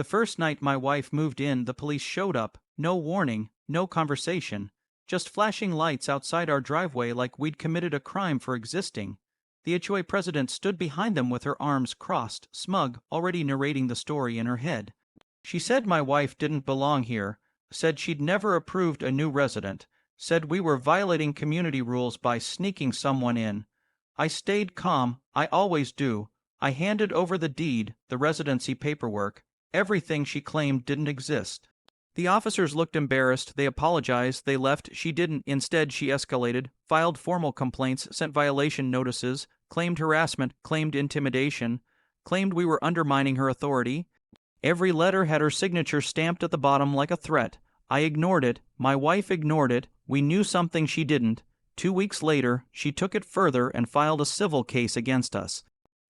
The first night my wife moved in, the police showed up, no warning, no conversation, just flashing lights outside our driveway like we'd committed a crime for existing. The HOA president stood behind them with her arms crossed, smug, already narrating the story in her head. She said my wife didn't belong here, said she'd never approved a new resident, said we were violating community rules by sneaking someone in. I stayed calm, I always do. I handed over the deed, the residency paperwork, everything she claimed didn't exist. The officers looked embarrassed, they apologized, they left, she didn't. Instead, she escalated, filed formal complaints, sent violation notices, claimed harassment, claimed intimidation, claimed we were undermining her authority. Every letter had her signature stamped at the bottom like a threat. I ignored it, my wife ignored it, we knew something she didn't. 2 weeks later, she took it further and filed a civil case against us.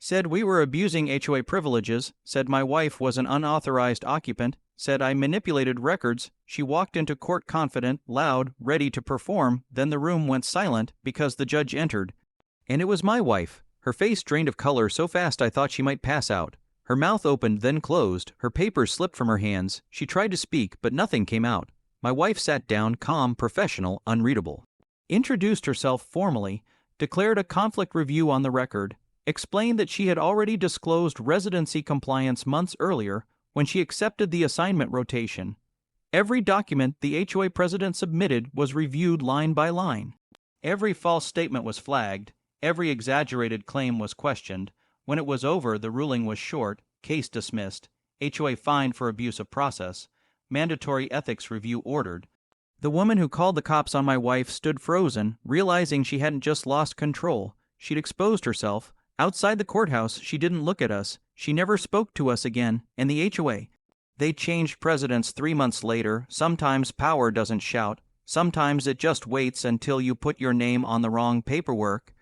Said we were abusing HOA privileges, said my wife was an unauthorized occupant, said I manipulated records. She walked into court confident, loud, ready to perform, then the room went silent because the judge entered. And it was my wife. Her face drained of color so fast I thought she might pass out. Her mouth opened, then closed, her papers slipped from her hands. She tried to speak, but nothing came out. My wife sat down, calm, professional, unreadable. Introduced herself formally, declared a conflict review on the record, explained that she had already disclosed residency compliance months earlier when she accepted the assignment rotation. Every document the HOA president submitted was reviewed line by line. Every false statement was flagged, every exaggerated claim was questioned. When it was over, the ruling was short, case dismissed, HOA fined for abuse of process, mandatory ethics review ordered. The woman who called the cops on my wife stood frozen, realizing she hadn't just lost control, she'd exposed herself. Outside the courthouse, she didn't look at us, she never spoke to us again, and the HOA. They changed presidents 3 months later. Sometimes power doesn't shout, sometimes it just waits until you put your name on the wrong paperwork.